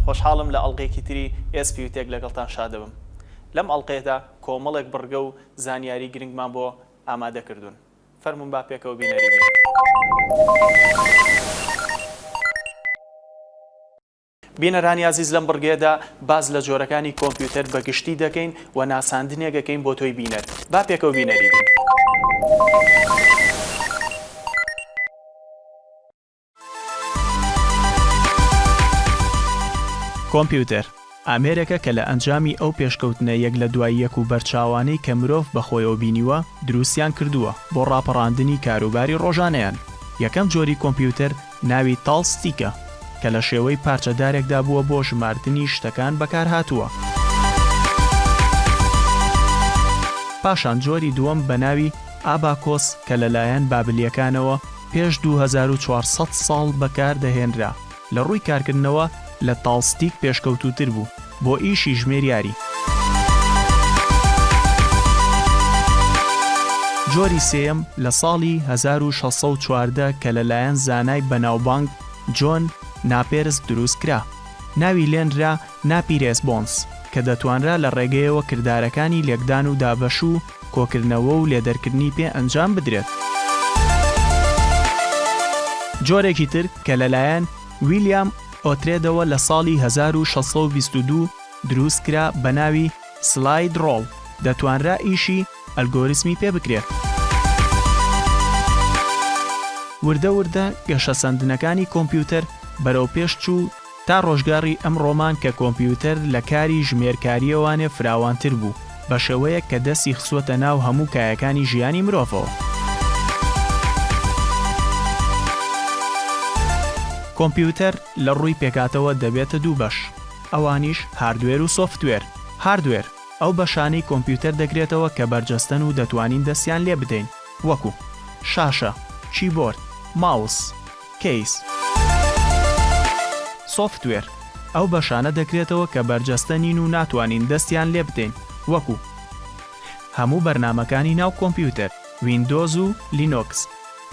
خۆشحاڵم لە ئەڵقەیەکی تری SPUTech لەگەڵتان شادەبم. لەم ئەڵقەیەدا کۆمەڵێک بڕگە و زانیاری گرنگمان بۆ ئامادە کردوون. فەرموون با پێکەوە بینەری بین. بینەرانی عزیز لەم بڕگەیەدا باز لە جۆرەکانی کۆمپیوتەر بەگشتی دەکەین و ناساندنێکەکەین بۆ تۆی بینەر. با پێکەوە بینەری بین. کۆمپیوتەر ئامێرێکە کە لە ئەنجامی ئەو پێشکەوتنە یەک لە دوای یەک و بەرچاوانەی کە مرۆڤ بەخۆیەوە بینیوە دروستیان کردووە بۆ ڕاپەڕاندنی کاروباری ڕۆژانەیان. یەکەم جۆری کۆمپیوتەر ناوی تاڵستیکە کە لە شێوەی پارچەدارێکدا بووە بۆ ژمارتنی شتەکان بەکارهاتووە. پاشان جۆری دووەم بە ناوی ئاباکۆس کە لەلایەن بابلیەکانەوە پێش 2400 ساڵ بەکار دەهێنرا لە ڕووی کارکردنەوە لە تاڵستیک پێشکەوتوتر بوو بۆ ئیشی ژمێریاری. جۆری سێیەم لە ساڵی 1614 کە لەلایەن زانای بەناوبانگ جۆن ناپێرس دروستکرا. ناوی لێنرا ناپیرێس بۆنس کە دەتوانرا لە ڕێگەیەوە کردارەکانی لێکدان و دابەش و کۆکردنەوە و لێدەرکردنی پێ ئەنجام بدرێت. جۆرێکی تر کە لەلایەن ویلیام ئۆترێدەوە لە ساڵی 1622 دروستکرا بە ناوی سلاید ڕۆڵ دەتوانرا ئیشی ئەلگۆریسمی پێ بکرێت. وردە وردە گەشە سەندنەکانی کۆمپیوتەر بەرەو پێش چوو تا ڕۆژگاری ئەمڕۆمان کە کۆمپیوتەر لە کاری ژمێرکاریەوانێ فراوانتر بوو بە شێوەیەک کە دەستی خسووەتە ناو هەموو کایەکانی ژیانی مرۆڤەوە. کۆمپیوتەر لە ڕووی پێکاتەوە دەبێتە دوو بەش، ئەوانیش هاردوێر و سۆفتوێر. هاردوێر ئەو بەشانەی کۆمپیوتەر دەگرێتەوە کە بەرجەستن و دەتوانین دەستیان لێ بدەین، وەکو شاشە، کیبۆرد، ماوس، کەیس. سۆفتوێر ئەو بەشانە دەکرێتەوە کە بەرجەستەنین و ناتوانین دەستیان لێ بدەین، وەکو هەموو بەرنامەکانی ناو کۆمپیوتەر، ویندۆز و لینۆکس.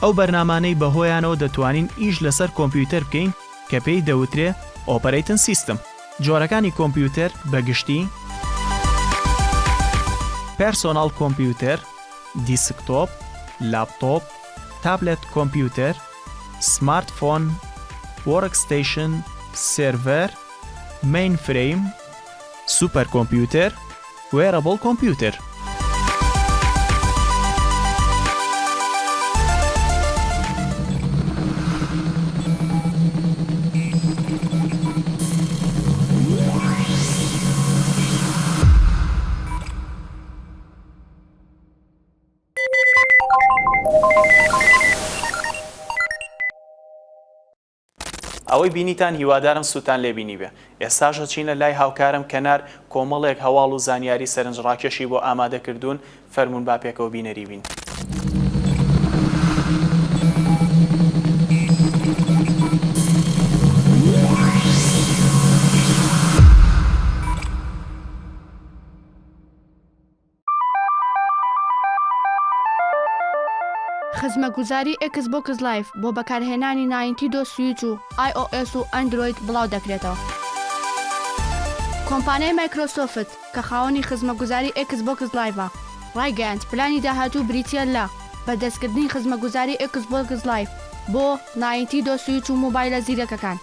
ئەو بەرنامانەی بەهۆیانەوە دەتوانین ئیش لەسەر کۆمپیوتەر بکەین کە پێی دەوترێ ئۆپەرەیتن سیستم. جۆرەکانی کۆمپیوتەر بەگشتی پێرسۆناڵ کۆمپیوتەر، دیسکتۆپ، لاپتۆپ، تابلێت کۆمپیوتەر، سمارتفۆن، وەرکستەیشن، سێرڤەر، مەینفرەیم، سوپەر کۆمپیوتەر، وێرەبڵ کۆمپیوتەر. ئەوەی بینیتان هیوادارم سووتان لێبینی بێ. ئێستاژە چینە لای هاوکارم کەنار کۆمەڵێک هەواڵ و زانیاری سەرنجڕاکێشی بۆ ئامادە کردوون. فەرموون با پێکەوە بینەری بین. خزمەتگوزاری Xbox Live بۆ بەکارهێنانی Nintendo Switch و iOS و Android بڵاو دەکرێتەوە. کۆمپانیای مایکرۆسۆفت کە خاوەنی خزمەتگوزاری Xbox Live ڕایگەیاند پلانی داهاتوو بریتیە لە بەدەستکردنی خزمەتگوزاری Xbox Live بۆ Nintendo Switch و مۆبایلە زیرەکەکان.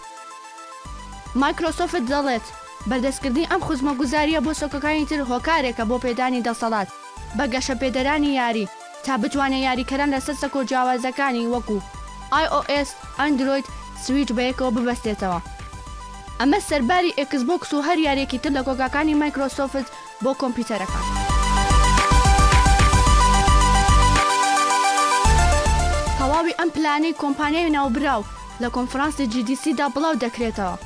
مایکرۆسۆفت دەڵێت بەردەستکردنی ئەم خزمەتگوزاریە بۆ سۆکەکانی تر هۆکارێکە بۆ پێدانی دەسەڵات بە گەشە پێدەرانی یاری تا بتوانێت یاریکەران لەسەر سەکۆ جیاوازەکانی وەکو iOS، Android، Switch بەیەکەوە ببەستێتەوە. ئەمە سەرباری Xbox و هەر یارێکی تر لە کۆگاکانی مایکرۆسۆفت بۆ کۆمپیوتەرەکان. تەواوی ئەم پلانەی کۆمپانیای ناوبراو لە کۆنفرانسی GDCدا بڵاو دەکرێتەوە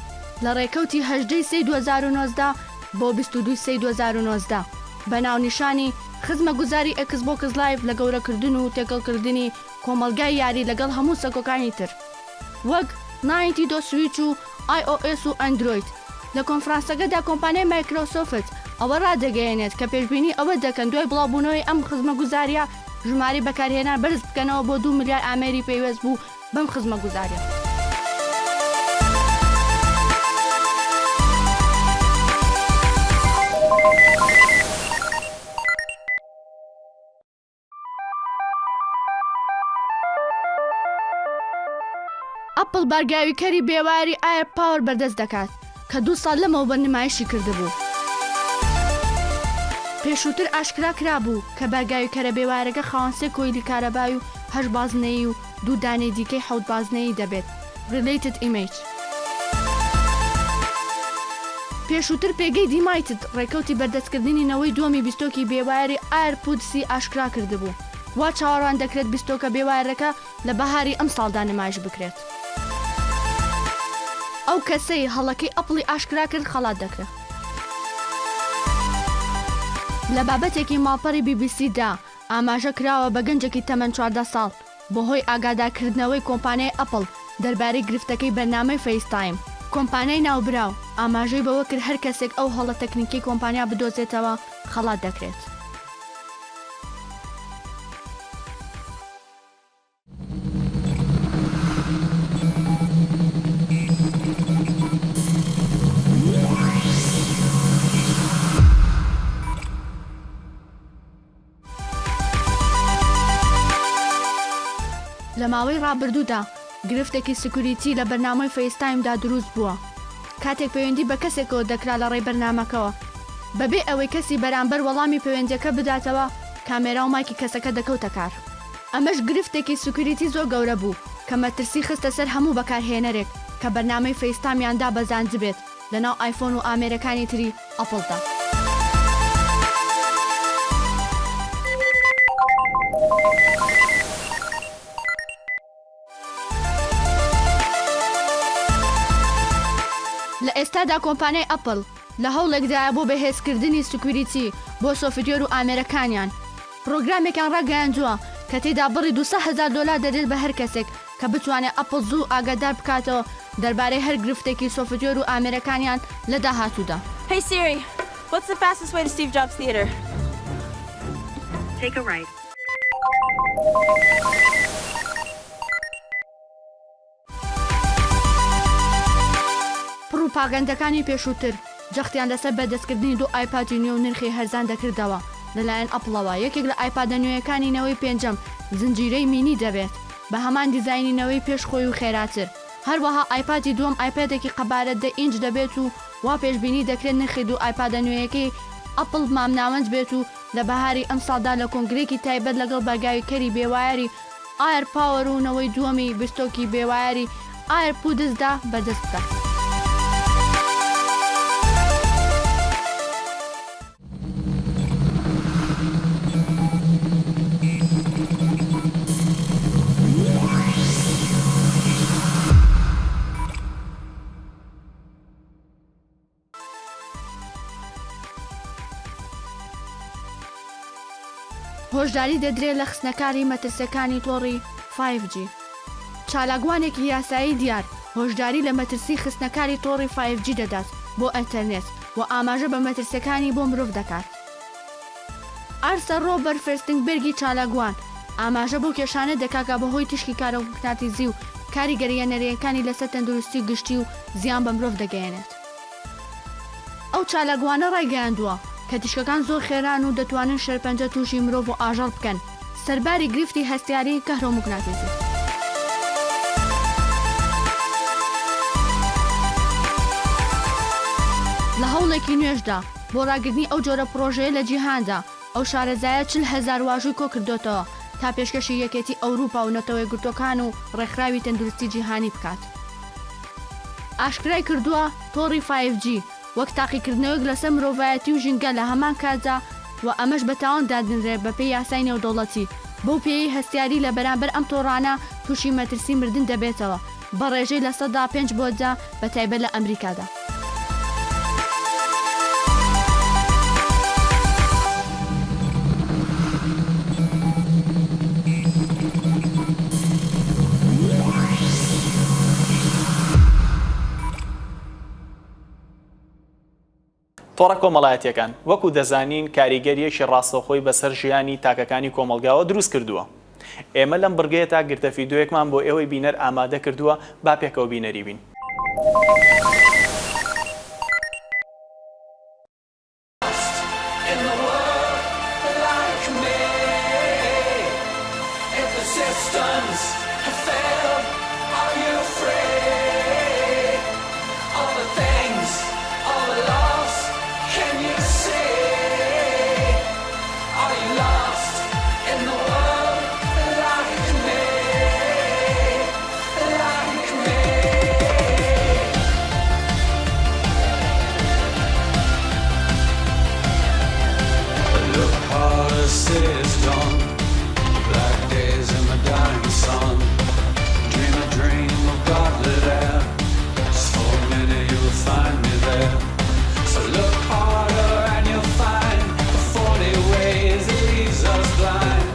لە ڕێکەوتی 18 سەی 2019 بۆ 22 سەی 2019 بە ناونیشانی خزمەتگوزاری Xbox Live لە گەورەکردن و تێکەڵکردنی کۆمەلگای یاری لەگەڵ هەموو سەکۆکانی تر وەک Nintendo Switch و iOS و Android. لە کۆنفرانسەکەدا کۆمپانیای مایکرۆسۆفت ئەوە ڕادەگەیەنێت کە پێشبینی ئەوە دەکەن دوای بڵاوبوونەوەی ئەم خزمەتگوزاریە ژماری بەکارهێنان بەرز بکەنەوە بۆ 2 ملیار ئامێری پێویست بوو بەم خزمەتگوزاریە. ئەپڵ بەرگاویکەری بێواری ئایر پاوەر بەردەست دەکات کە 2 ساڵ لەمەوە بە نمایشی کردبوو. پێشووتر ئاشکرا کرابوو کە بەرگاویکەرە بێوارەکە خاوەنسێ کۆیلی کارەبای و 8 بازنەی و 2 دانەی دیکەی 7 بازنەی دەبێت. Related Image. پێشووتر پێگەی دیمایتت ڕێکەوتی بەردەستکردنی نەوەی دووەمی بیستۆکی بێواری ئایرپودسی ئاشکرا کردبوو. وا چاوەڕوان دەکرێت بیستۆکە بێوارەکە لە بەهاری ئەم ساڵدا نمایش بکرێت. ئەو کەسەی هەڵەکەی ئەپڵی ئاشکرا کرد خەڵات دەکرێت. لە بابەتێکی ماڵپەڕی BBC-دا ئاماژە کراوە بە گەنجێکی تەمەن 14 ساڵ بۆ هۆی ئاگادارکردنەوەی کۆمپانیای ئەپڵ دەربارەی گرفتەکەی بەرنامەی فەیستایم. کۆمپانیای ناوبراو ئاماژەی بەوە کرد هەر کەسێک ئەو هەڵە تەکنیکی کۆمپانیا بدۆزێتەوە خەڵات دەکرێت. لە ماوەی ڕابردوودا گرفتێکی سکوریتی لە بەرنامەی فەیستایمدا دروست بووە. کاتێک پەیوەندی بە کەسێکەوە دەکرا لە ڕێی بەرنامەکەەوە بەبێ ئەوەی کەسی بەرامبەر وەڵامی پەیوەندیەکە بداتەوە کامێرا و مایکی کەسەکە دەکەوتە کار. ئەمەش گرفتێکی سکوریتی زۆر گەورە بوو کە مەترسی خستە سەر هەموو بەکارهێنەرێک کە بەرنامەی فەیستامیاندا بەزاند بێت لەناو ئایفۆن و ئامێرەکانی تری ئەپڵدا. لە ئێستادا کۆمپانیای ئەپڵ لە هەوڵێکدایە بۆ بەهێزکردنی سکوریتی بۆ سۆفتوێر و ئامێرەکانیان پرۆگرامێکیان ڕاگەیاندووە کە تێدا بڕی $200,000 دەدێت بە هەر کەسێک کە بتوانێت ئەپڵ زوو ئاگادار بکاتەوە دەربارەی هەر گرفتێکی سۆفتوێر و ئامێرەکانیان لە داهاتوودا. Hey Siri, what's the fastest way to Steve Jobs Theater? Take a right. پروپاگەندەکانی پێشووتر جەختیان لەسەر بەدەستکردنی 2 ئایپادی نوێ و نرخی هەرزان دەکردەوە لەلایەن ئەپڵەوە. یەکێک لە ئایپادە نوێیەکانی نەوەی پێنجەم زنجیرەی مینی دەبێت بە هەمان دیزاینینەوەی پێشخۆی و خێراتر. هەروەها ئایپادی دووەم ئایپادێکی قەبارەت 10 ئینچ دەبێت و وا پێشبینی دەکرێت نرخی 2 ئایپادە نوێیەکەی ئەپڵ مامناوەند بێت و لە بەهاری ئەم ساڵدا لە کۆنگرێکی تایبەت لەگەڵ بەرگاویکەری بێوایەری ئایر پاوەر و نەوەی دووەمی بیستۆکی بێوایەری ئایرپودسدا بەدەستە. هۆشداری دەدرێت لە خستنەکاری مەترسیەکانی تۆڕی 5G. چالاکوانێکی یاسایی دیار هۆشداری لە مەترسی خستنەکاری تۆڕی 5G دەدات بۆ ئەتەرنێت و ئاماژە بە مەترسیەکانی بۆ مرۆڤ دەکات. ئارسە ڕۆبەر فێرستنگبێرگی چالاکوان ئاماژە بۆ کێشانە دەکاکە بەهۆی تشکی کارەمەگناتیزی و کاریگەریەنەرەکانی لەسەر تەندروستی گشتی و زیان بە مرۆڤ دەگەیەنێت. ئەو چالاکوانە ڕایگەیاندووە کە تیشکەکان زۆر خێران و دەتوانن شەرپەنجە تووشی مرۆڤ و ئاژەڵ بکەن سەرباری گرفتی هەستیاری کارەمەگناتیزی. لە هەوڵێکی نوێژدا بۆ ڕاگرنی ئەو جۆرە پرۆژەیە لە جیهاندا ئەو شارەزایە 40,000 واژووی کۆ کردوتەوە تا پێشکەشی یەکێتی ئەوروپا و نەتەوەی گرتوەکان و ڕێکخراوی تەندروستی جیهانی بکات. ئاشکرای کردووە تۆڕی 5G وەک تاقیکردنەوەک لەسەر مرۆڤایەتی و ژینگە لە هەمان کاتدا و ئەمەش بەتاوان دادنرێت بە پێی یاسای نێودەوڵەتی بۆ پێی هەستیاری لە بەرامبەر ئەم تۆڕانە تووشی مەترسی مردن دەبێتەوە بە ڕێژەی لە 5 بۆدا بە تایبەت لە ئەمریکادا. تۆڕە کۆمەڵایەتیەکان وەکو دەزانین کاریگەریەکی ڕاستەوخۆی بەسەر ژیانی تاکەکانی کۆمەلگاوە دروست کردووە. ئێمە لەم بڕگەیە تا گرتە ڤیدیۆیەکمان بۆ ئێوەی بینەر ئامادە کردووە با پێکەوە بینەری بین. Systems have failed. Are you afraid? say is done. Black days in the dying sun. Dream a dream of godly air. Just for a minute you'll find me there. So look harder and you'll find the 40 ways it leaves us blind.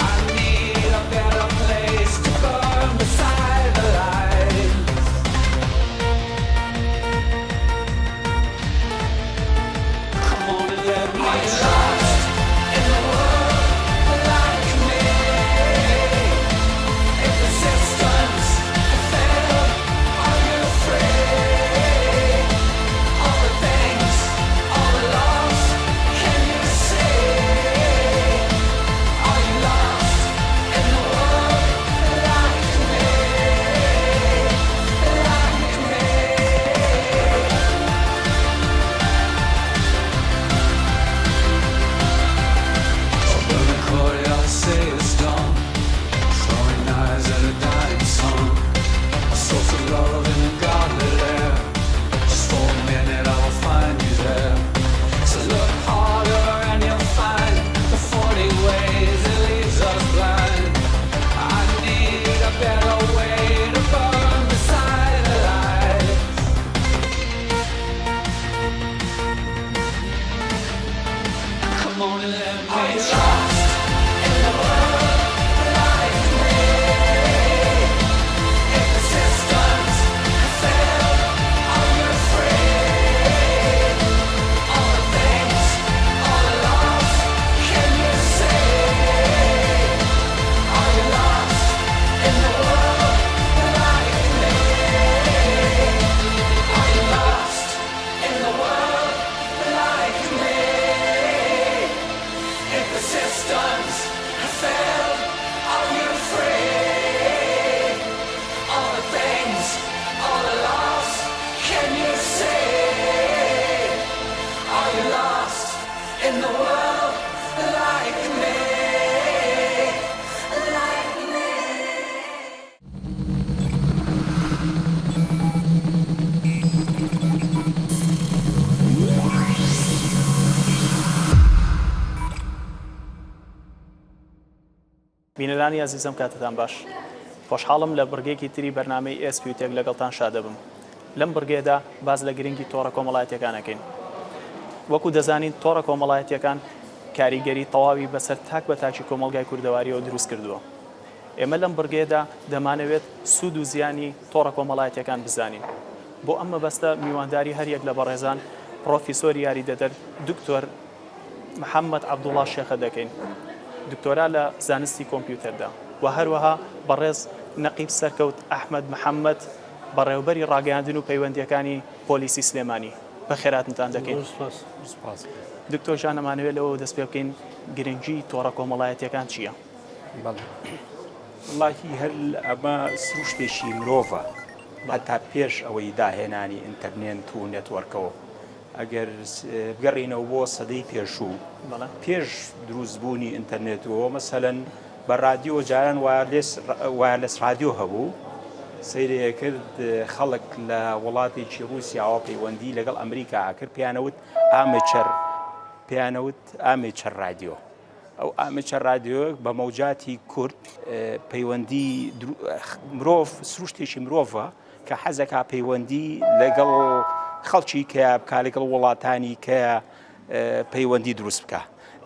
I need a better place to burn beside the light. Come on and let me trust in the world like me. If the systems have failed, are you afraid? All the things, all the loss, can you see? Are you lost in the world like me? Like me. When the courtyard say it's done, throwing knives at a dying sun. A source of love in a godly air. Just for a minute I will find you there. So look harder and you'll find the 40 ways it leaves us blind. I need a better way to burn beside the light. Come on and let me trust in the world like me. If the systems have failed, are you afraid? All the things, all the loss, can you say? Are you lost in the world like me? Are you lost in the world like me? If the systems have failed, are you afraid? All the things, all the loss, can you say? Are you lost in the world like me? Like me? بینەرانی عزیزم کاتتان باش خۆشحاڵم لە بڕگەیەکی تری بەرنامەی ئێسپیوتێک لەگەڵتان شادەبم لەم بڕگەیەدا باز لە گرنگی تۆڕە کۆمەڵایەتیەکانەکەین وەکو دەزانین تۆڕە کۆمەڵایەتیەکان کاریگەری تەواوی بەسەر تاک بە تاکی کۆمەلگای کوردەواریەوە دروست کردووە ئێمە لەم بڕگەیەدا دەمانەوێت سوود و زیانی تۆڕە کۆمەڵایەتیەکان بزانین بۆ ئەم مەبەستە میوانداری هەریەک لە بەڕێزان پرۆفیسۆر یاریدەدەر دکتۆر محەممەد عەبدوڵڵا شێخە دەکەین دکتۆرا لە زانستی کۆمپیوتەردا و هەروەها بەڕێز نەقیب سەرکەوت ئەحمەد محەممەد بەڕێوەبەری ڕاگەیاندن و پەیوەندیەکانی پۆلیسی سلێمانی بە خێراتتان دەکەین دکتۆر ژان ئەمانەوێت لەوە دەست پێ بکەین گرنگی تۆڕە کۆمەڵایەتیەکان چییە؟ وڵاهی هەر ئەمە سروشتێکی مرۆڤە هەتا پێش ئەوەی داهێنانی ئینتەرنێت و نێتوەرکەوە ئەگەر بگەڕینەوە بۆ سەدەی پێشوو پێش دروستبوونی ئینتەرنێتەوە مەسەلەن بە رادیۆ جاران وایرلس رادیۆ هەبوو سەیرێ کرد خەڵک لە وڵاتێکی رووسیاوە پەیوەندی لەگەڵ ئەمریکا کرد پیانەوت ئامێچەر رادیۆ ئەو ئامێچەر رادیۆ بە مەوجاتی کورد پەیوەندی مرۆڤ سروشتێکی مرۆڤە کە حەزەکا پەیوەندی لەگەڵ خەڵکی کە بکا لەگەڵ وڵاتانی کە پەیوەندی دروست بکە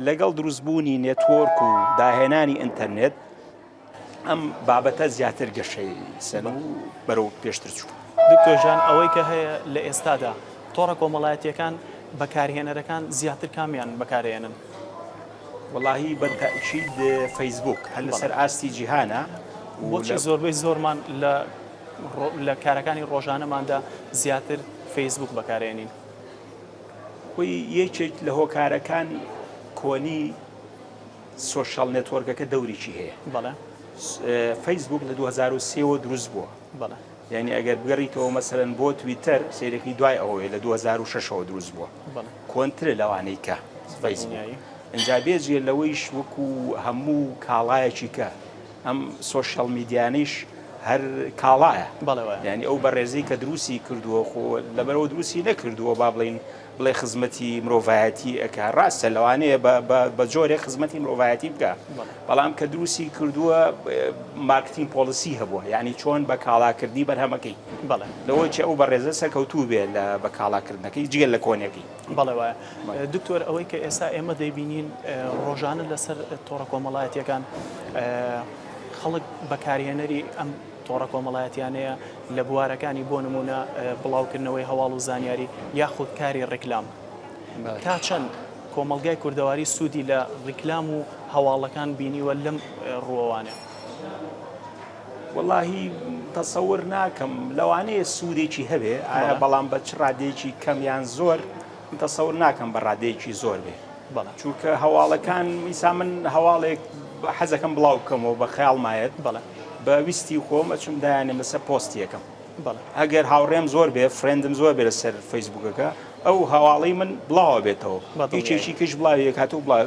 لەگەڵ دروستبوونی نێتوۆرک و داهێنانی ئینتەرنێت ئەم بابەتە زیاتر گەشەی سەن و بەرەو پێشتر چوو دکتۆر ژان ئەوەی کە هەیە لە ئێستادا تۆڕە کۆمەڵایەتیەکان بەکارهێنەرەکان زیاتر کامیان بەکارهێنن وەڵاهی بەتەئکید فەیسبوک هەر لەسەر ئاستی جیهانە بۆچی زۆربەی زۆرمان لە کارەکانی ڕۆژانەماندا زیاتر فەیسبوک بەکارهێنین خۆی یەکێک لە هۆکارەکان کۆنی سۆشیال نێتوەرکەکە دەوریکی هەیە بەڵێ فەیسبوک لە 2003 دروست بووە بەڵێ یعنی ئەگەر بگەڕیتەوە مەسەلەن بۆ تویتەر سیرەکەی دوای ئەوەیە لە 2006 دروست بووە کۆنترە لەوانەی کە فەیسبوک ئەنجا بێجێ لەوەیش وەکو هەموو کاڵایەکی کە ئەم سۆشیال میدیانیش هەر کاڵایە بەڵێوە ینی ئەو بەڕێزەی کە دروستی کردووە خۆ لەبەرەوە دروستی نەکردووە با بڵێ خزمەتی مرۆڤایەتی ئەکە ڕاستە لەوانەیە بە جۆرێک خزمەتی مرۆڤایەتی بکە بەڵام کە دروستی کردووە مارکتین پۆلیسی هەبووە یعنی چۆن بە کاڵاکردنی بەرهەمەکەی بەڵێ لەوەی چ ئەو بەڕێزە سەرکەوتوو بێ بە کاڵاکردنەکەی جگەل لە کۆنێکی بەڵێوە دکتۆر ئەوەی کە ئێستا ئێمە دەیبینین ڕۆژانە لەسەر تۆڕە کۆمەڵایەتیەکان خەڵک بەکارهێنەری ئەم تۆڕە کۆمەڵایەتیانەیە لە بوارەکانی بۆ نمونە بڵاوکردنەوەی هەواڵ و زانیاری یاخود کاری ڕێکلام تا چەند کۆمەلگای کوردەواری سوودی لە ڕیکلام و هەواڵەکان بینیوە لەم ڕووەوانە واللهی تەسەور ناکەم لەوانەیە سوودێکی هەبێ ئایا بەڵام بە چ ڕادێکی کەمیان زۆر تەسەور ناکەم بە ڕادەیەکی زۆر بێ بەڵێ چونکە هەواڵەکان میسا من هەواڵێک حەزەکەم بڵاو بکەمەوە بە خەیاڵمایەت بەڵێ بە ویستی خۆم ئەچم دایانێ لەسەر پۆستیەکەم بەڵێ ئەگەر هاوڕێم زۆر بێ فرێندم زۆر بێ لەسەر فەیسبوکەکە ئەو هەواڵی من بڵاوە بێتەوە هیچێکی کەش بڵاوێک هاتوو بڵاو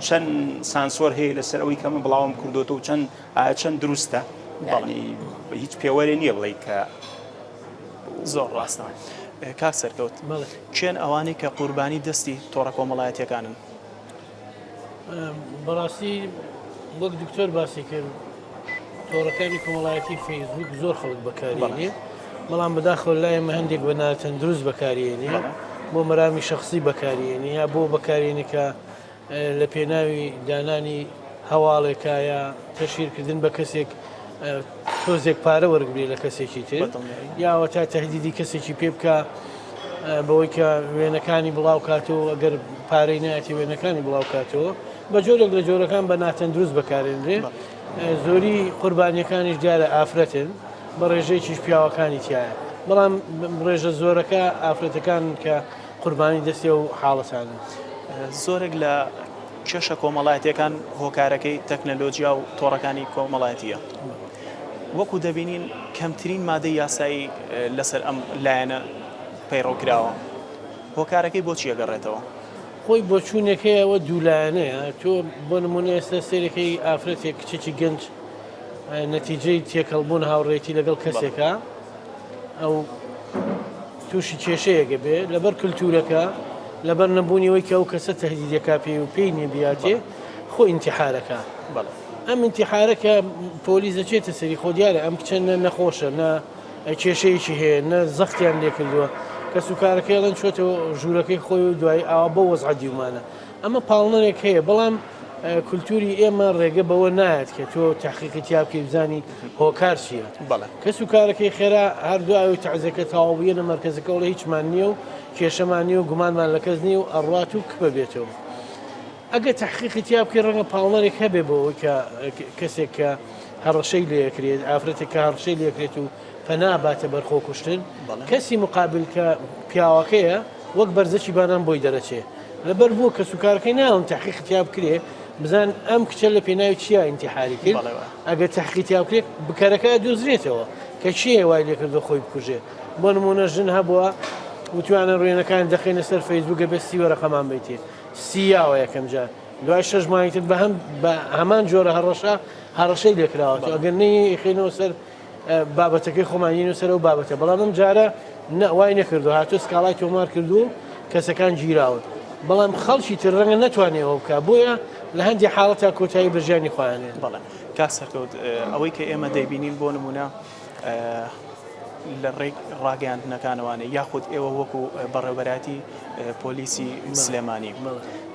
چەند سانسۆر هەیە لەسەر ئەوەی کە من بڵاوم کردوتەوە و چەند دروستە ینی هیچ پێوەرە نییە بڵێ کە زۆر ڕاستە کاک سەرکەوت چێن ئەوانەی کە قوربانی دەستی تۆڕە کۆمەڵایەتیەکانن بەڕاستی وەک دکتۆر باسی کرد تۆڕەکانی کۆمەڵایەتی فەیسبوک زۆر خەڵک بەکارێنێ بەڵام بەداخەوە لایەمە هەندێک بە ناتەن دروست بەکارێنێ بۆ مەرامی شخصی بەکارێنێ یا بۆ بەکارێنێکە لە پێناوی دانانی هەواڵێکە یا تەشیرکردن بە کەسێک تۆزێک پارە وەرگێ لە کەسێکی تر یاوە تا تهدیدی کەسێکی پێ بکە بەوەی کە وێنەکانی بڵاو کاتەوە ئەگەر پارەی نایەتی وێنەکانی بڵاو کاتەوە بە جۆرێک لە جۆرەکان بە ناتەن دروست بەکارێنرێ زۆری قوربانیەکانیش دیارە ئافرەتن بە ڕێژەیەکیش پیاوەکانی تایە بەڵام ڕێژە زۆرەکە ئافرەتەکان کە قوربانی دەستی و حاڵەتانن زۆرێک لە کێشە کۆمەڵایەتیەکان هۆکارەکەی تەکنەلۆجیا و تۆڕەکانی کۆمەڵایەتیە وەکو دەبینین کەمترین مادەی یاسایی لەسەر ئەم لایەنە پەیڕۆکراوە هۆکارەکەی بۆچی ئەگەڕێتەوە خۆی بۆ چوونێکەوە دوولایەنەیە تۆ بۆ نمونە ئێستا سێرەکەی ئافرەتێک کچێکی گەنج نەتیجەی تێکەڵبوون هاوڕێتی لەگەڵ کەسێکە ئەو تووشی کێشەیەگە بێ لەبەر کللتورەکە لەبەر نەبوونیەوەی کە ئەو کەسە تەهدیدەکە پێ و پێی نێبیاتێ خۆ ئینتیحارەکە ئەم ئینتیحارەکە پۆلیس دەچێتە سەری خۆ دیارە ئەم کچەنە نەخۆشە نە کێشەیەکی هەیە نە زەختیان لێ کردووە کە سوکارەکەیڵەن چۆتەوە ژوورەکەی خۆی و دوای ئاوا بە وەزع دیومانە ئەمە پاڵنەرێک هەیە بەڵام کولتوری ئێمە ڕێگە بەوە نایەت کە تۆ تحقیقی تیابکەی بزانی هۆکار چیە کە سوکارەکەی خێرا هەردوو تەعزەکە تەواویە مەرکەزەکە وڵە هیچمان نییە و کێشەمان نیە و گومانمان لە کەس نییە و ئەڕات و کبە بێتەوە ئەگە تحقیقی تیابکەی ڕەنگە پاڵنەرێک هەبێ بەوەی کە کەسێک کە هەڕەشەی لێکرێت ئافرەتێک کە هەڕشەی لێکرێت و پەناباتە بەرخۆ کوشتن کەسی مقابل کە پیاوەکەیە وەک بەرزەکی بانان بۆی دەرەچێ لەبەر بوو کە سوکارەکەی ناوم تحقیق تیاب کرێ بزان ئەم کچە لە پێناوی چیە ئینتیحاری کرد ئەگە تحقیق تیاب کرێت بکارەکە دۆزرێتەوە کە چیە وای لێ کردو خۆی بکوژێ بۆ نمونە ژن هەبووە وتوانە ڕوێنەکان دەخینە سەر فەیسبوکە بە سی وەرەقەمان بیتێ سیاوە یەکەم جار دوای 6 مانگتر بە هەمان جۆرە هەڕەشەی لێکراوە ئەگەر نەی خێنەوە سەر بابەتەکەی خۆمانین و سەر و بابەتە بەڵام ئەم جارە وای نەکردو هاتۆ سکاڵای تۆمار کردو کەسەکان گیراون بەڵام خەڵکی تر ڕەنگە نەتوانێەوە بکە بۆیە لە هەندی حاڵەتە کۆتایی بەژیانی خۆیانێت بەڵێ کاک سەرکەوت ئەوەی کە ئێمە دەیبینین بۆ نمونە لە ڕێک ڕاگەاندنەکانەوانێ یاخود ئێوە وەکو بەڕێوەبەراتی پۆلیسی سلێمانی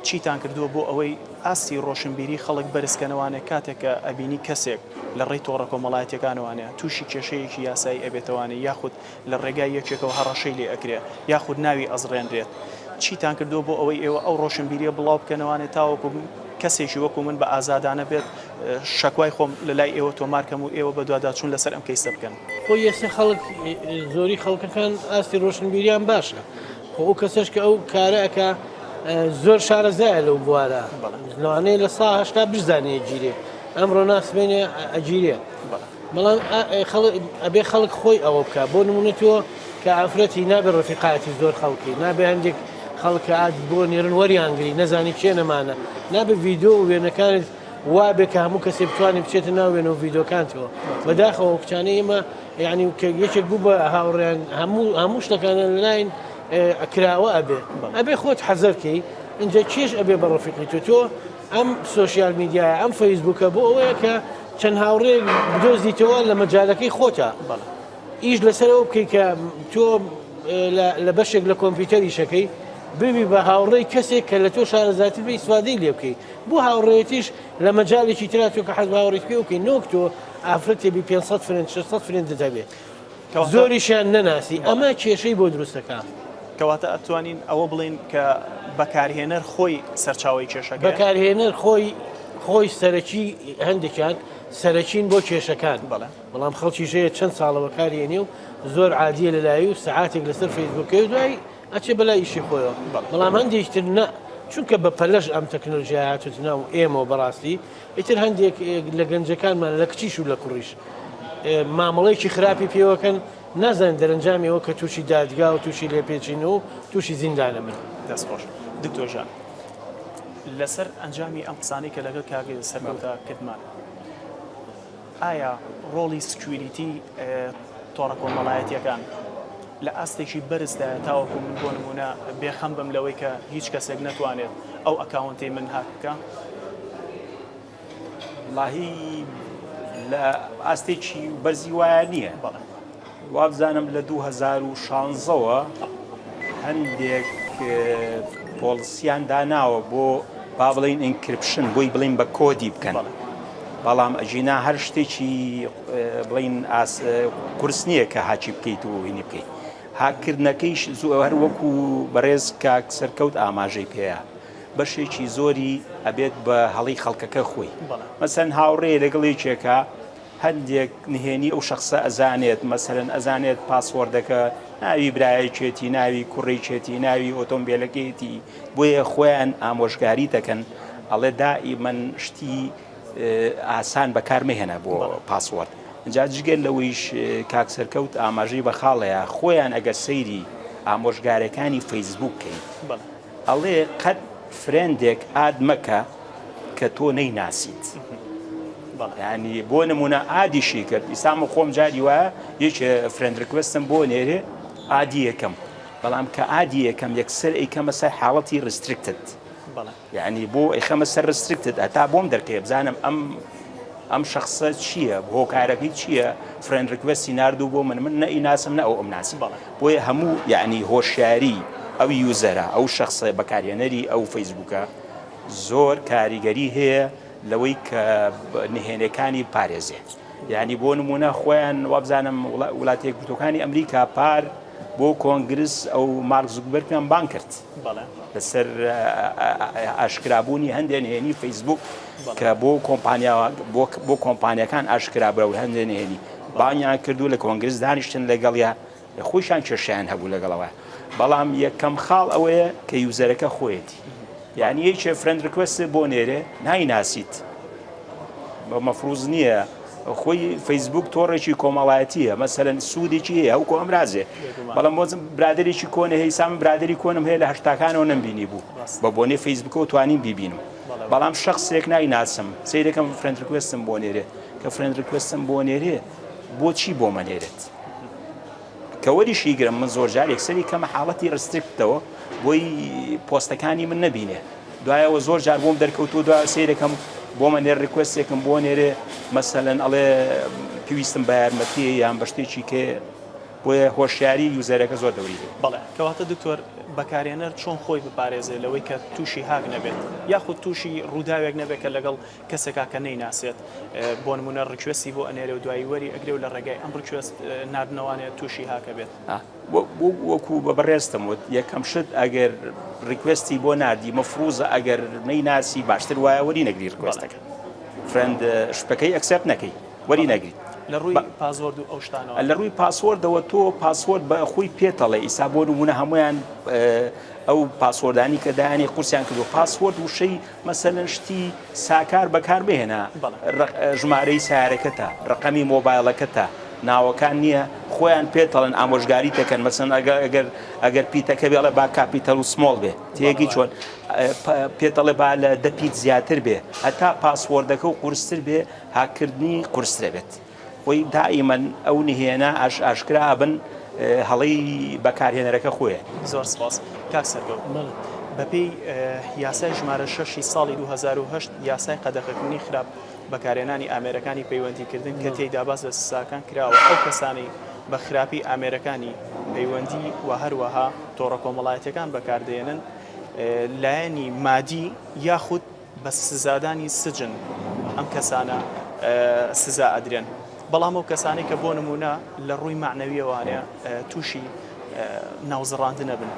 چیتان کردووە بۆ ئەوەی ئاستی ڕۆشنبیری خەڵک بەرزکەنەوانێ کاتێکە ئەبینی کەسێک لە ڕێی تۆڕە کۆمەڵایەتیەکانوانێ تووشی کێشەیەکی یاسایی ئەبێتەوانێ یاخود لە ڕێگای یەکێکەوە هەڕەشەی لێ ئەکرێ یاخود ناوی ئەزڕێنرێت چیتان کردووە بۆ ئەوەی ئێوە ئەو ڕۆشنبیریە بڵاو بکەنەوانێت تاوەکو کەسێکی وەکو من بە ئازادانە بێت شەکوای خۆم لە لای ئێوە تۆمارکەم و ئێوە بە دوواداچوون لەسەر ئەم کەیسە بکەن خۆی ئێستا خەڵک زۆری خەڵکەکان ئاستی ڕۆشنبیریان باشە خۆ ئەو کەسەش کە ئەو کارەکە زۆر شارەزایە لەو بوارە لەوانەیە لە سا هەشتا بزانێ گیرێ ئەمڕۆ ناسبێنێ ئەگیرێ بەڵام ئەبێ خەڵک خۆی ئەوە بکە بۆ نمونێتەوە کە ئافرەتی نابێ ڕفیقاتی زۆر خەڵکی نابێ هەندێک خەڵکە ئات بۆ نێرن وەریانگری نەزانی کێ نەمانە نابێ ڤیددیۆ و وێنەکانت وابێ کە هەموو کەسێ بتوانێت بچێتە ناوێنەوە ڤیدۆکانتەوە بەداخەوە کچانەی ئێمە یعنی کە یەکێک بوو بە هاوڕێیان هەموو شتەکانە لەلایەن کراوە ئەبێ خۆت حەزەرکەی اینجا چێش ئەبێ بە ڕەفیقی تۆ ئەم سوۆسیال میدیایە ئەم فەیسبووکە بۆ ئەوەیە کە چەند هاوڕێ بدۆزیتەوە لە مەجالەکەی خۆتە ئیش لەسەرەوە بکەی کە تۆ لە بەشێک لە کۆمپیوتەری شەکەی ببی بە هاوڕێی کەسێک کە لە تۆ شارەزاتی بە ئیسفادەی لێ بکەیت بۆ هاوڕێتیش لە مەجالێکی ترا تۆ کە حەز بە هاوڕێت پێ بکەی نۆک تۆ ئافرەتێبی 500 فرنج 600 فرنج دەبێت زۆریشیان نەناسی ئەمە کێشەی بۆ دروستەکە کەواتە ئەتوانین ئەوە بڵین کە بەکارهێنەر خۆی سەرچاوی کێشەکە بەکارهێنەر خۆی سەرەکی هەندێکیان سەرەکین بۆ کێشەکان بەڵام خەڵکیژەیە چەند ساڵەوە کارێنێ و زۆر عادیە لەلایی و سعاتێک لەسەر فەیسبووکە و دوای ئەچێ بەلای ئیشی خۆیەوە بەڵام هەندێکتر نە چونکە بە پەلەش ئەم تەکنۆلژیا هاتووت ناو ئێمەوە بەڕاستی ئیتر هەندێک لە گەنجەکانمان لە کچیش و لە کوڕیش مامەڵەیەکی خراپی پێوەکەن نازان دەرەنجامیەوە کە تووشی دادگا و تووشی لێپێچینەوە و تووشی زیندانە من دەستخۆش دکتۆرژان لەسەر ئەنجامی ئەم قسانەی کە لەگەڵ کاگەی سەرکەوتە کردمان ئایا ڕۆڵی سکیوریتی تۆڕە کۆمەڵایەتیەکان لە ئاستێکی بەرزدا تاوەکو من بۆ نمونە بێخەم بم لەوەی کە هیچ کەسێک نەتوانێت ئەو ئەکاونتی من هاک بکە واللهی لە ئاستێکی بەرزی وایە نییە وابزانم لە 2016ەوە هەندێک پۆلیسیان داناوە بۆ با بڵین ئینکریپشن بۆی بڵین بە کۆدی بکەن بەڵام ئەژینا هەر شتێکی بڵین کورس نییە کە هاچی بکەیت و هینی بکەیت هاکردنەکەیش هەر وەکو بەڕێز کاک سەرکەوت ئاماژەی پێەیە بەشێکی زۆری ئەبێت بە هەڵی خەڵکەکە خۆی مەسەن هاوڕێ لەگەڵ یەکێکە هەندێک نهێنی ئەو شخصە ئەزانێت مەسەرەن ئەزانێت پاسوەردەکە ناوی برایەکێتی ناوی کوڕێکێتی ناوی ئۆتۆمبیلەکەیەتی بۆیە خۆیان ئامۆژگاری دەکەن ئەڵێ دائیمەن شتی ئاسان بەکارمەهێنە بۆ پاسوەرد اینجا جگەل لەوەیش کاک سەرکەوت ئاماژەی بە خاڵەیە خۆیان ئەگەر سەیری ئامۆژگارەکانی فەیسبووک بکەین ئەڵێ قەت فرێندێک ئاد مەکە کە تۆ نەیناسیت ینی بۆ نمونە ئادیشی کرد ئیسامە خۆم جاری وایە یەکێ فرێند ریکوێستم بۆ نێرێ ئادی یەکەم بەڵام کە ئادی یەکەم یەکسەر ئەیکەمە سەر حاڵەتی ڕستریکتت یعنی بۆ ئەیخەمە سەر ڕستریکتت ئەتا بۆم دەرکێ بزانم ئەم شخصە چییە هۆکارەکەی چییە فرێند ریکوێستی ناردوو بۆ من نەئیناسم نە ئەو ئەمناسی بۆیە هەموو یعنی هۆشیاری ئەو یوزەرە ئەو شخصە بەکارهێنەری ئەو فەیسبووکە زۆر کاریگەری هەیە لەوەی کە نهێنەکانی پارێزێت یعنی بۆ نمونە خۆیان وابزانم وڵاتی یەکگرتوەکانی ئەمریکا پار بۆ کۆنگرس ئەو مارک زوکبەرگیان بان کرد لەسەر ئاشکرابوونی هەندێک نهێنی فەیسبووک کە بۆ کۆمپانیەکان ئاشکرابرە و هەندێک نهێنی بانیان کردو لە کۆنگرس دانیشتن لەگەڵیا لە خۆیشان کێشیان هەبوو لەگەڵەوە بەڵام یەکەم خاڵ ئەوەیە کە یوزەرەکە خۆیەتی یعنی یەکێ فرێند ریکوێست بۆ نێرێ نایناسیت بە مەفروض نییە خۆی فەیسبووک تۆڕێکی کۆمەڵایەتیە مەسەرەن سوودێکی هەیە ئەو ئەمرازێ بەڵام بۆزم برادێکی کۆنە هەیە سام برادری کۆنم هەیە لە هەشتاکانەوە نەمبینی بوو بە بۆنێ فەیسبووکەوە توانین بیبینم بەڵام شخصێک نایناسم سەیرەکەم فرێند ریکوێستم بۆ نێرێ کە فرێند ریکوێستم بۆ نێرێ بۆچی بۆ مەنێرێت کە وەریشی گرم من زۆر جار یەکسەری کەمە حاڵەتی ڕستریکتەوە بۆی پۆستەکانی من نەبینێ دوایەوە زۆر جار بۆم دەرکەوتو دوای سەیرەکەم بۆ مە نێر ریکوێستێکم بۆ نێرێ مەسەلەن ئەڵێ پێویستم بە یارمەتی یان بە شتێکی کێ بۆیە هۆشیاری یوزەرەکە زۆر دەوری بەڵێ کەواتە دکتۆر بەکارێنەر چۆن خۆی بپارێزێ لەوەی کە تووشی هاک نەبێت یاخود تووشی ڕووداوێک نەبێت کە لەگەڵ کەسێکا کە نەیناسێت بۆ نمونە ڕیکوێستی بۆ ئەنێرێ و دوایی وەری ئەگرێ و لە ڕێگای ئەم ڕیکوێست نردنەوانێت تووشی هاکە بێت وەکو بەبڕێستم وت یەکەم شت ئەگەر ڕیکوێستی بۆ نردی مەفروزە ئەگەر نەیناسی باشتر وایە وەری نەگری ڕیکوێستەکە فرێند شپەکەی ئەکسەپت نەکەی وەری نەگریت لە ڕووی پاسوەرد و ئەو شتانەوە لە ڕووی پاسوەردەوە تۆ پاسوەرد بە خۆی پێتەڵێ ئیسا بۆ نمونە هەمویان ئەو پاسوەردانی کە دایانی قورسیان کردو پاسوەرد وشەی مەسەلەن شتی ساکار بەکار بهێنا ژمارەی سیارەکەتە ڕقەمی مۆبایلەکەتە ناوەکان نییە خۆیان پێتەڵن ئامۆژگاری دەکەن مەسن ئەگەر پیتەکە بێڵێ با کاپیتەل و سمۆڵ بێ تێگی چۆن پێتەڵێ با لە 10 پیت زیاتر بێ هەتا پاسوۆردەکە و قورستر بێ هاکردنی قورسرە بێت خۆی دائیمەن ئەو نهێنە ئاشکرا بن هەڵی بەکارهێنەرەکە خۆیە. زۆر سپاس کاک سەرگەوت بەپێی یاسای ژمارە 6 ساڵی 2008 یاسای قەدەغەکردنی خراپ بەکارهێنانی ئامێرەکانی پەیوەندیکردن کە تێیدا باس لە سزاکان کراوە ئەو کەسانی بە خراپی ئامێرەکانی پەیوەندی و هەروەها تۆڕە کۆمەڵایەتەکان بەکاردێنن لایەنی مادی یاخود بە سزادانی سجن ئەم کەسانە سزا ئەدرێن بەڵام ئەو کەسانی کە بۆ نمونە لە ڕووی معنەویەوانەیە تووشی ناوزڕاندنە بن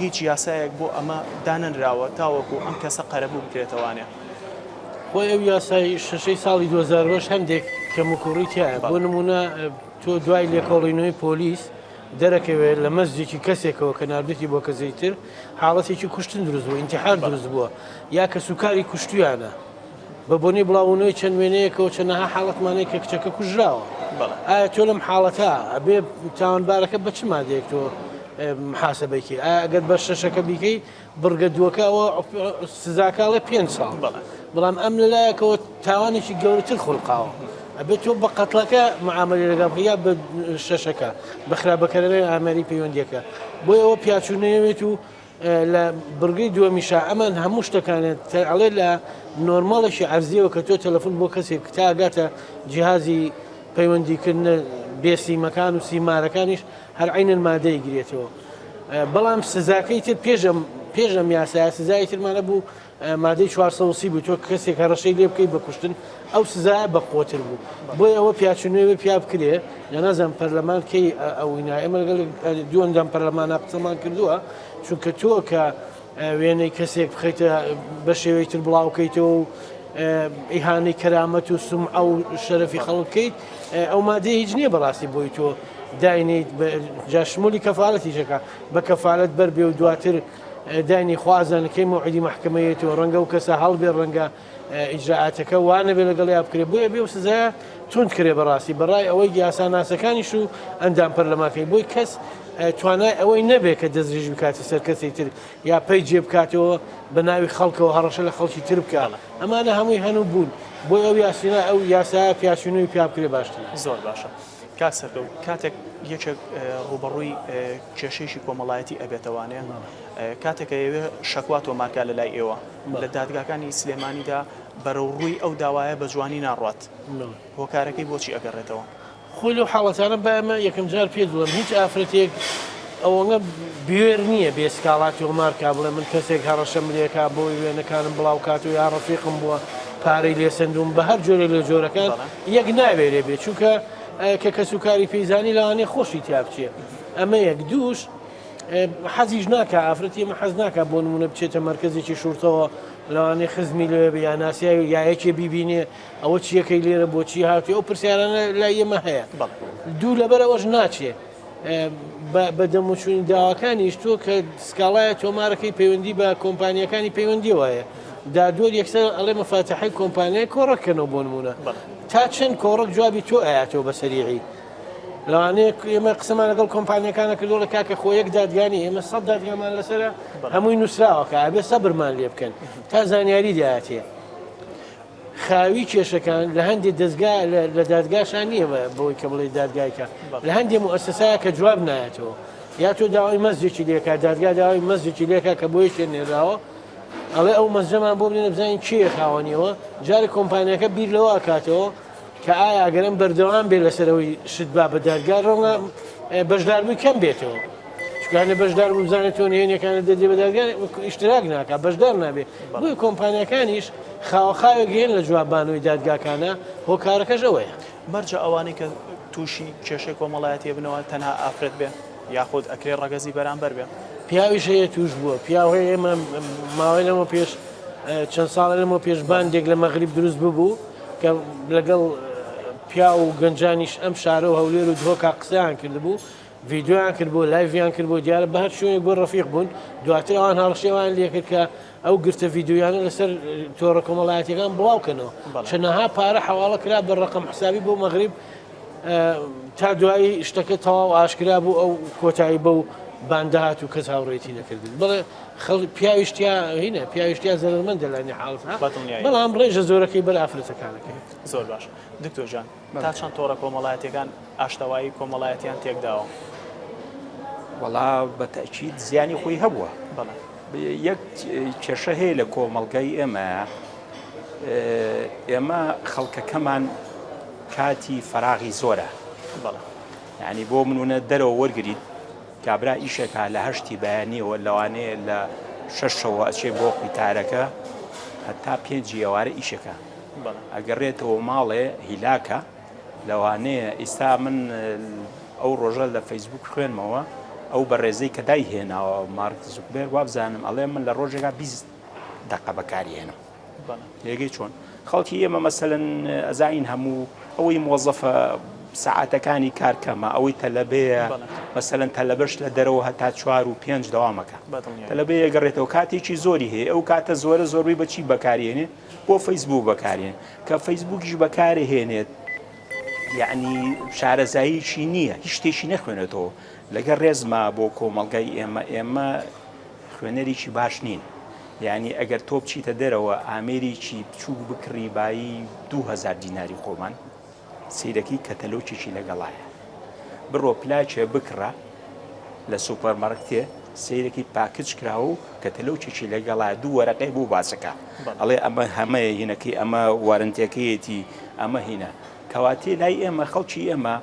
هیچ یاسایەک بۆ ئەمە دانەنراوە تاوەکو ئەم کەسە قەرەبوو بکرێتەوانێ خۆی ئەو یاسای 6 ساڵی 2010 هەندێک کەموکوڕی تایە بۆ نمونە تۆ دوای لێکۆڵینەوەی پۆلیس دەرەکەوێت لە مەسجێکی کەسێکەوە کە نردێتی بۆ کەسەی تر حاڵەتێکی کوشتن دروست بووە ئینتیحار دروست بووە یا کە سوکاری کوشتویانە بە بۆنی بڵاوونەوەی چەند وێنەیەکەوە چەنەها حاڵەتمانەیە کە کچەکە کوژراوە ئایا تۆ لەم حاڵەتە ئەبێ تاوانبارەکە بە چ مادەیەک تۆ محاسبەیەکی ئەگەر بە شەشەکە بیکەی بڕگە دووەکەەوە سزاکاڵێ 5 ساڵ بەڵام ئەم لەلایەکەوە تاوانێکی گەورەتر خولقاوە ئەبێت تۆ بە قەتڵەکە معاملی لەگەڵیا بە شەشەکە بەخراپبەکەرەوەی ئامەری پەیوەندیەکە بۆی ئەوە پیاچوونەوێت و لە بڕگەی دووەمیشا ئەمان هەموو شتەکانێت ئەڵێ لە نۆرماڵێکی عەرزیەوە کە تۆ تەلەفۆن بۆ کەسێک تا ئەگاتە جیهازی پەیوەندیکردن بێسیمەکان و سیمارەکانیش هەر عینەن مادەی گرێتەوە بەڵام سزاکەی تر پێشەم یاسایە سزای ترمانە بوو مادەی 430 بوو تۆ کەسێک هەڕەشەی لێ بکەی بە کوشتن ئەو سزایە بە قۆتر بوو بۆی ئەوە پیاچونەوە پیا بکرێ یا نازانم پەرلەمان کەی ئەوینا ئێمە لەگەڵ دووەندام پەرلەمانە قسەمان کردووە چونکە تۆ کە وێنەی کەسێک بخەیتە بە شێوەی تر بڵاوکەیتەوە و ئیهانەی کەرامەت و سومعە و شەرەفی خەڵکەیت ئەو مادەی هیچ نییە بەڕاستی بۆی تۆ داینیت جاشمولی کەفاڵەتیشەکە بە کەفاڵەت بەربێ و دواتر داینی خوازانەکەی موعیدی محکمەیەتەوە ڕەنگە و کەسە هەڵبێ ڕەنگە ئیجراعاتەکە وانە بێ لەگەڵ یا بکرێ بۆیە بێ و سزایە تونند کرێ بەڕاستی بەڕای ئەوەی یاساناسەکانیش و ئەندام پەرلەماکەی بۆی کەس توانای ئەوەی نەبێت کە دەستدرێژ بکاتی سەر کەسی تر یا پێی جێ بکاتەوە بە ناوی خەڵکەوە هەڕەشە لە خەڵکی تر بکات ئەمانە هەمووی هەنوو بوون بۆی ئەو یاسینا ئەو یاسایە پیاشونەوەی پیا بکرێ باشتر زۆر باشە کاک سەرگەوت کاتێک یەکێک ڕوبەڕووی کێشەیەکی کۆمەڵایەتی ئەبێتەوانێ کاتێکە ئێوێ شەکوا تۆمارکە لە لای ئێوە لە دادگاکانی سلێمانیدا بەرەوڕووی ئەو داوایە بە جوانی ناڕات هۆکارەکەی بۆچی ئەگەڕێتەوە خۆی لەو حاڵەتانە بەمە یەکەم جار پێ دڵم هیچ ئافرەتێک ئەوەنگە بێر نییە بێسکاڵات تۆمارکە بڵێ من کەسێک هەڕەشەم لێکا بۆی وێنەکانم بڵاو کات و یا ڕەفیقم بووە پارەی لێسەندوم بە هەر جۆرە لە جۆرەکان یەک ناوێرێ بێت چونکە کە کەسوکاری پەیزانی لەوانێ خۆشی تیا بچێ ئەمە یەک دووش حەزیش ناکە ئافرەتی ئمە حەز ناکە بۆ نمونە بچێتە مەرکەزێکی شورتەوە لەوانێ خزمی لێ بە یا ناسیایی یایەکێ بیبینێ ئەوە چیەکەی لێرە بۆچی هاوتی ئەو پرسیارانە لای ئێمە هەیە دوو لەبەرەوەش ناچێ بە دەموچوونی داواکانیش تۆ کە سکاڵایە تۆمارەکەی پەیوەندی بە کۆمپانیەکانی پەیوەندی وایە دادۆر یەکسەر ئەڵێ مەفاتەحەی کۆمپانیای کۆڕەکەنەوە بۆ نمونە تا چەند کۆڕک جوابی تۆ ئاياتەوە بە سەریعی لەوانەیە ئێمە قسەمان لەگەڵ کۆمپانیەکانە کردۆ لە کاکە خۆیەک دادگانی ئێمە 100 دادگامان لەسەرە هەمووی نووسراوەکە ئابێ سەبرمان لێ بکەن تا زانیاری داهاتێ خاوی کێشەکان لە هەندێک دەستگا لە دادگاشان نییە بەوەی کە بڵێ دادگایکە لە هەندێک موسسەیە کە جواب نایەتەوە یا تۆ داوای مەسجێکی لێکا دادگا داوای مەسجێکی لێکا کە بۆی شوێنێراوە ئەڵێ ئەو مەسجەمان بۆ بڵێنە بزانین چیە خاوەنیەوە جارێ کۆمپانیەکە بیر لەوە ئاکاتەوە کە ئایا ئەگەرم بەردەوام بێ لەسەرەوەی شت با بە دادگا ڕەنگە بەشداربووی کەم بێتەوە چکانە بەشدار بوو بزانێت تۆ نهێنیەکانە دەدێ بە دادگا ئیشتراک ناکە بەشدار نابێت بۆی کۆمپانیەکانیش خاوەخاوێک گەێن لە جوابانەوەی دادگاکانە هۆکارەکەش ئەوەیە مەرجە ئەوانەی کە تووشی کێشەی کۆمەڵایەتی بنەوە تەنها ئافرەت بێ یاخود ئەکرێ ڕەگەزی بەرامبەر بێ پیاویش هەیە توش بووە پیاوەیە ئێمە ماوەی لەمە پێش چەند ساڵ لەمە پێشباندێک لە مەغریب دروست ببوو کە لەگەڵ پیا و گەنجانیش ئەم شارە و هەولێر و دهۆکا قسەیان کردبوو ڤیددیۆیان کرد بۆ لایڤیان کرد بۆ دیارە بە هەر شوێنێک بۆ ڕەفیق بوون دواتر ئەوان هەڵشێوان لێکرد کە ئەو گرتە ڤیددیۆیانە لەسەر تۆڕە کۆمەڵایەتیەکان بڵاوکەنەوە چەنەها پارە حواڵە کرا بە ڕقم حسابی بۆ مەغریب تا دوایی شتەکە تەواو ئاشکرا بوو ئەو کۆتایی بە و باندەهات و کەس هاوڕێتی نەکردن بڵێ پیاویشتیا هینە پیاویشتیا زەرمەندە لانی حاڵت بەڵام ڕێژە زۆرەکەی بەر ئافرەتەکانەکەی زۆر باش دکتۆر جان تا چەند تۆڕە کۆمەڵایەتەکان ئاشتەوایی کۆمەڵایەتیان تێکداوە وەڵا بەتەکیید زیانی خۆی هەبووە یەک کێشە هەیە لە کۆمەڵگەی ئێمە خەڵکەکەمان کاتی فەراغی زۆرە یعنی بۆ منونە دەرەوە وەرگریت کابرا ئیشێکا لە هەشتی بەیانیەوە لەوانەیە لە شەشەوە ئەچێ بۆ قیتارەکە هەتا پێنج ئێوارە ئیشەکە ئەگەڕێتەوە ماڵێ هیلاکە لەوانەیە ئێستا من ئەو ڕۆژە لە فەیسبوک خوێنمەوە ئەو بەڕێزەی کە دایهێناوە مارک زوکبێر وابزانم ئەڵێ من لە ڕۆژێکا 20 دقە بەکاری هێنم لێگەی چۆن خەڵکی ئێمە مەسەلەن ئەزاین هەموو ئەوەی مۆزەفە سعاتەکانی کارکەمە ئەوەی تەلەبەیە مەسەلەن تەلەبەش لە دەرەوە هەتا 4 و 5 دەوامەکە تەلەبەیە گەڕێتەوە کاتێکی زۆری هەیە ئەو کاتە زۆرە زۆربەی بەچی بەکارێنێ بۆ فەیسبوک بەکارێن کە فەیسبوکیش بەکارهێنێت یعنی شارەزاییشی نییە هیچ شتێکی نەخوێنێتەوە لەگەر ڕێزما بۆ کۆمەڵگای ئێمە خوێنەرێکی باش نین یعنی ئەگەر تۆ بچیتە دەرەوە ئامێریکی بچوو بکڕی بایی 2000 دیناری خۆمان سیرەکەی کەتەلۆکێکی لەگەڵایە بڕۆ پلاچێ بکڕە لە سوپەرمارکتێ سیرەکەی پاکچ کراوە و کەتەلۆکێکی لەگەڵایە دوو وەرەقەی بوو باسەکە ئەڵێ ئەمە هەمەیە هینەکەی ئەمە وارنتێکەیەتی ئەمە هینە کەواتێ لای ئێمە خەڵکی ئێمە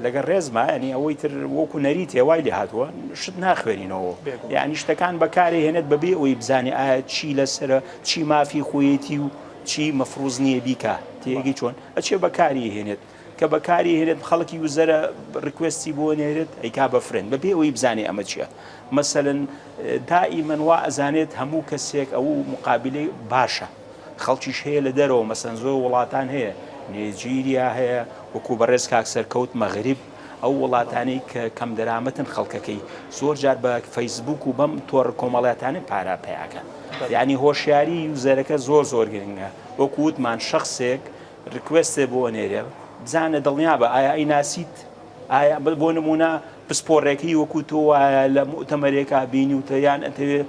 لەگەر ڕێزمە ینی ئەوەی تر وەکو نەری تێوای لێ هاتووە شت ناخوێنینەوە یعنی شتەکان بەکارێ هێنێت بەبێ ئەوی بزانێ ئایا چی لەسرە چی مافی خۆیەتی و چی مەفروز نییە بیکە تێگەی چۆن ئەچێ بەکاری هێنێت کە بەکاری هێنێت خەڵکی وزەرە ڕکوێستی بۆ نێرێت ئەیکا بە فرێن بەبێ ئەوی بزانێ ئەمە چییە مەسەلەن دائیمەن وا ئەزانێت هەموو کەسێک ئەو مقابلەی باشە خەڵکیش هەیە لە دەرەوە مەسەن زۆر وڵاتان هەیە نێجیریا هەیە وەکو بەڕێز کاکسەرکەوت مەغریب ئەو وڵاتانەی کە کەم دەرامەتن خەڵکەکەی زۆر جار بە فەیسبوک و بەم تۆڕ کۆمەڵایەتانە پاراپەیاکەن یعنی هۆشیاری یوزەرەکە زۆر گرنگە وەکو وتمان شەخسێک ڕکوێستێ بۆ نێرێ بزانە دڵنیا بە ئایا ئەیناسیت ئایا بۆ نمونە پسپۆڕێکی وەکو تۆ وایە لە موتەمەرێکا بینی و تەیان ئەتەوێ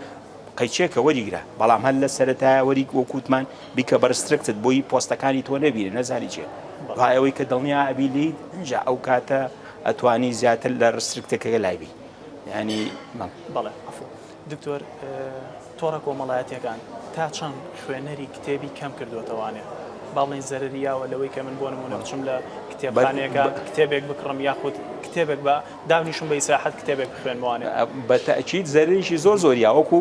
قەیچێکە وەریگرە بەڵام هەر لە سەرەتایە وەری وەکووتمان بیکە بەرسترکتت بۆی پۆستەکانی تۆ نەبیرە نەزانی چێ ئەوەی کە دڵنیا ئەبی لیت اینجا ئەو کاتە ئەتوانی زیاتر لە ڕسترکتەکە لایبی ینی بەڵێ دکتۆر تۆڕە کۆمەڵایەتیەکان تا چەند خوێنەری کتێبی کەم کردوێتەوانێ باڵین زەرریاوە لەوەی کە من بۆ نمونە بچم لە کتێبخانەیەکە کتێبێک بکڕم یاخود کتێبێک بە داونیشم بە ئیساحەت کتێبێک بخوێنمەوانێ بە تەئکید زەرریشی زۆریا وەکو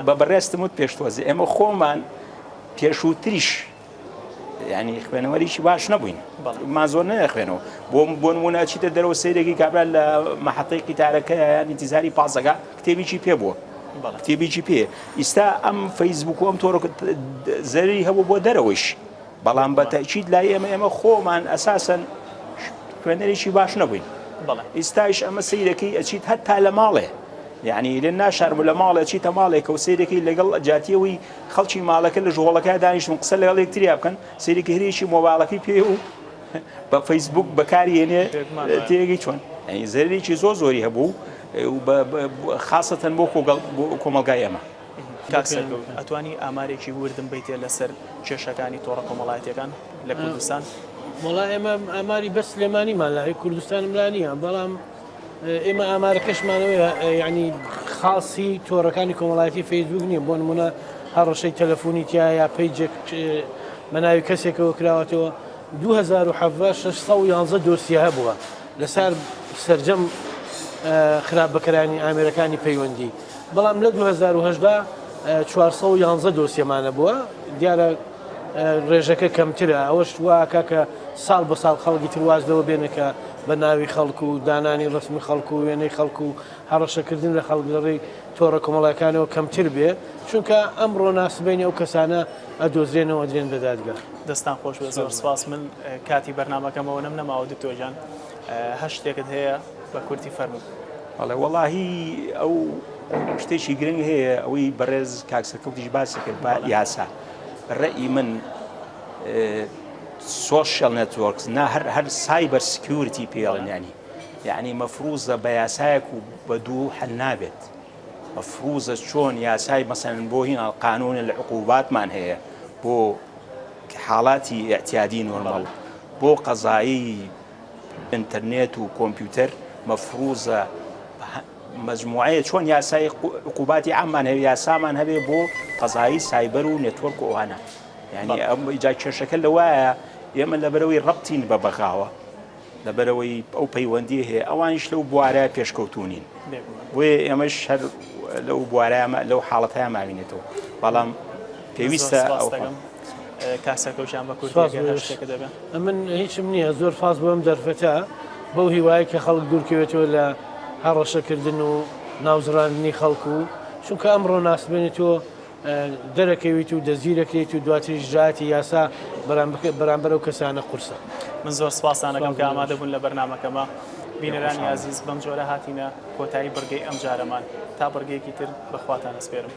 بە بەڕێستم وت پێشتوەزی ئێمە خۆمان پێشووتریش ینی خوێنەوەریشی باش نەبووین ما زۆر نەخوێنەوە بۆ نمونە چیتە دەرەوە سەیرێکی کابرا لە مەحەتەی قیتارەکە یان ئینتیزاری پازەکە کتێبێکی پێ بووە کتێبێکی پێ ئیستا ئەم فەیسبوک و ئەم تۆڕە زەرری هەبوو بۆ دەرەوەیش بەڵام بە تەئکید لای ئێمە خۆمان ئەساسەن خوێنەرێکی باش نەبووین ئیستایش ئەمە سەیرەکەی ئەچیت هەتا لە ماڵێ یعنی لێ ناشارم لە ماڵە چیتە ماڵێکە و سیرەکەی لەگەڵ جاتیەوەی خەڵکی ماڵەکە لە ژۆڵەکە دانیشتم قسە لەگەڵ یەکتریا بکەن سیرێکی هەرێکی مۆبایڵەکەی پێ و بە فەیسبوک بەکارهێنێ تێگەی چۆن زەرێکی زۆری هەبوو خاصەتەن بۆ کۆمەڵگای ئێمە ئەتوانی ئامارێکی وردم بیتێ لەسەر کێشەکانی تۆڕە کۆمەڵایەتیەکان لە کوردستان وڵای ئێمە ئاماری بەس سلێمانیمان لای کوردستانم لا نییە بەڵام ئێمە ئامارەکەشمانەوەی یعنی خاصی تۆڕەکانی کۆمەڵایەتی فەیسبوک نییە بۆ نمونە هەڕەشەی تەلەفۆنی تیا یا پەیجێک بەناوی کەسێکەوە کراوەتەوە 2011 دۆسیە هەبووە لەسەر سەرجەم خراپ بەکەرانی ئامێرەکانی پەیوەندی بەڵام لە 2010 411 دۆسیەمانە بووە دیارە ڕێژەکە کەمترە ئەوەش واکە کە ساڵ بە ساڵ خەڵکی ترواازدەوە بێنەکە بە ناوی خەڵکو و دانانی ڕسمی خەڵکو و وێنەی خەڵکو و هەڕەشەکردن لە خەڵک لەڕێی تۆڕە کۆمەڵایەکانەوە کەمتر بێ چونکە ئەمڕۆ ناسبینی ئەو کەسانە ئەدۆزرێنەوە درێن بە دادگا دەستان خۆش بە زۆر سپاس من کاتی بەرنامەکەمەوە نەماوە دکتۆر هەر شتێکت هەیە بە کورتی فەرموو وەڵاهی ئەو شتێکی گرنگ هەیە ئەوەی بەڕێز کاکسەرکەوتیش باسی کرد بە یاسا ڕێی من سوشيال نتوركس نا هەر سایبەر سکیورتی پێڵن یعنی مەفروزە بە یاسایەک و بە دوو حەل نابێت مەفروزە چۆن یاسای مەسەن بۆ هین قانون العقوباتمان هەیە بۆ حاڵاتی اعتیادی نۆرمەڵ بۆ قەزایی ئینتەرنێت و کۆمپیوتەر مەفروزە مجموعەیە چۆن یاسای عقوباتی عاممان هەیە یاسامان هەبێ بۆ قەزایی سایبەر و نێتوەرک و ئەوانە یعنی ئەم ئیجاد کێشەکە لەوایە ئێمە لەبەرەوەی ڕەبتین بە بەغاوە لەبەرەوەی ئەو پەیوەندی هەیە ئەوانیش لەو بوارە پێشکەوتونین بۆیە ئێمەش هەر لەو بوارە لەو حاڵەتەیە ماوینێتەوە بەڵام پێویستە ئەو کاسەکەوتیان بە کورتێکە دەبێت من هیچم نییە زۆر فاز بۆم دەرفەتە بەو هیوایە کە خەڵک دوورکەوێتەوە لە هەڕەشەکردن و ناوزڕاندنی خەڵکو و چونکە ئەمڕۆ ناسبێنێتەوە دەرەکەویت و دەزیرەکەیت و دواتری ژاتی یاسا بەرامبەر ئەو کەسانە قورسە من زۆر سپاسانەکەم کە ئامادە بوون لە بەرنامەکەمە بینەرانی عزیز بەم جۆرە هاتینە کۆتایی بڕگەی ئەم جارەمان تا بڕگەیەکی تر بەخواتان ئەسپێرم.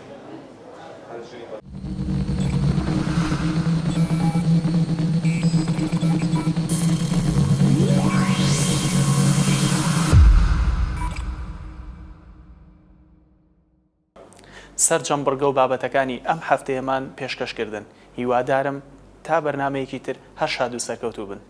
سەرجەم بڕگە و بابەتەکانی ئەم هەفتەیەمان پێشکەشکردن هیوادارم تا بەرنامەیەکی تر هەر شاد و سەرکەوتوو بن.